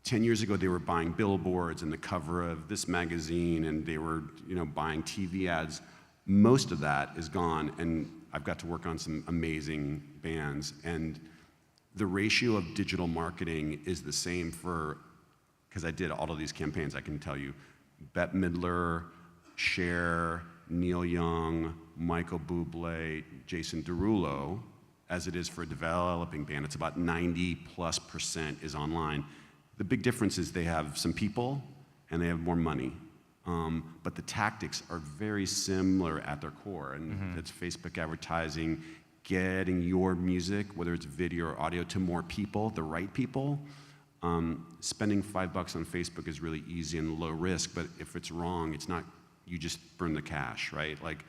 10 years ago, they were buying billboards and the cover of this magazine, and they were, buying TV ads. Most of that is gone, and I've got to work on some amazing bands. And the ratio of digital marketing is the same because I did all of these campaigns, I can tell you, Bette Midler, Cher, Neil Young, Michael Bublé, Jason Derulo, as it is for a developing band. It's about 90+% is online. The big difference is they have some people and they have more money. But the tactics are very similar at their core, and it's Facebook advertising, getting your music, whether it's video or audio, to more people, the right people. Spending $5 on Facebook is really easy and low risk, but if it's wrong, it's not, you just burn the cash, right? Like,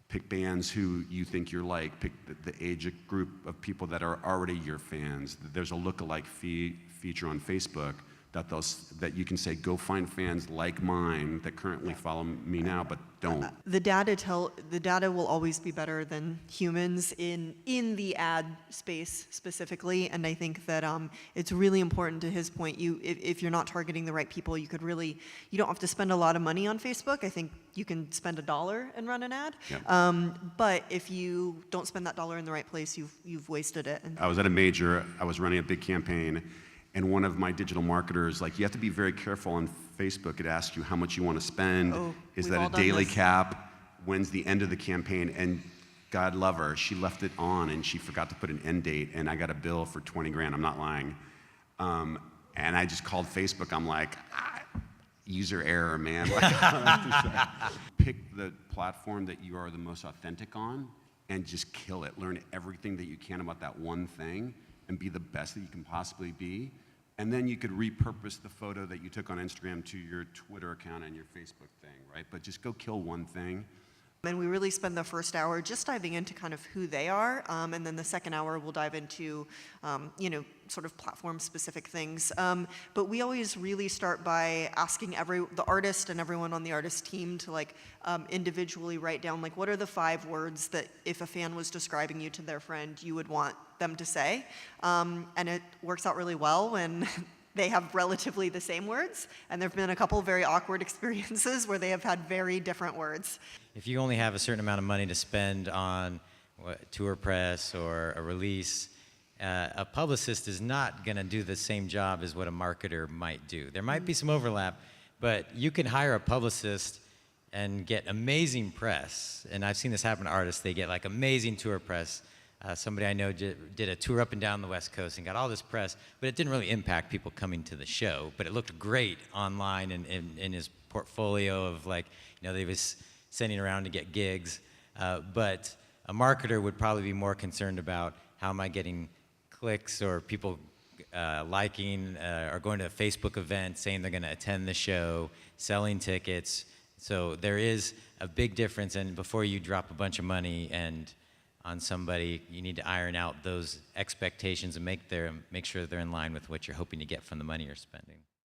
pick bands who you think you're like, pick the age group of people that are already your fans. There's a lookalike feature on Facebook that you can say, go find fans like mine that currently follow me now, but don't. The data will always be better than humans in the ad space specifically, and I think that it's really important, to his point. If you're not targeting the right people, you don't have to spend a lot of money on Facebook. I think you can spend $1 and run an ad. Yeah. But if you don't spend that dollar in the right place, you've wasted it. I was at a major. I was running a big campaign. And one of my digital marketers, you have to be very careful on Facebook. It asks you how much you want to spend. Is that a daily cap? When's the end of the campaign? And God love her, she left it on and she forgot to put an end date, and I got a bill for 20 grand, I'm not lying. And I just called Facebook, I'm like, user error, man. Pick the platform that you are the most authentic on and just kill it. Learn everything that you can about that one thing and be the best that you can possibly be. And then you could repurpose the photo that you took on Instagram to your Twitter account and your Facebook thing, right? But just go kill one thing. And we really spend the first hour just diving into kind of who they are, and then the second hour we'll dive into, sort of platform-specific things. But we always really start by asking the artist and everyone on the artist team to individually write down what are the 5 words that if a fan was describing you to their friend, you would want them to say. And it works out really well when they have relatively the same words, and there have been a couple of very awkward experiences where they have had very different words. If you only have a certain amount of money to spend on tour press or a release, a publicist is not going to do the same job as what a marketer might do. There might be some overlap, but you can hire a publicist and get amazing press. And I've seen this happen to artists. They get amazing tour press. Somebody I know did a tour up and down the West Coast and got all this press, but it didn't really impact people coming to the show. But it looked great online and in his portfolio of they was sending around to get gigs. But a marketer would probably be more concerned about how am I getting clicks or people liking or going to a Facebook event saying they're going to attend the show, selling tickets. So there is a big difference, and before you drop a bunch of money on somebody, you need to iron out those expectations and make sure they're in line with what you're hoping to get from the money you're spending.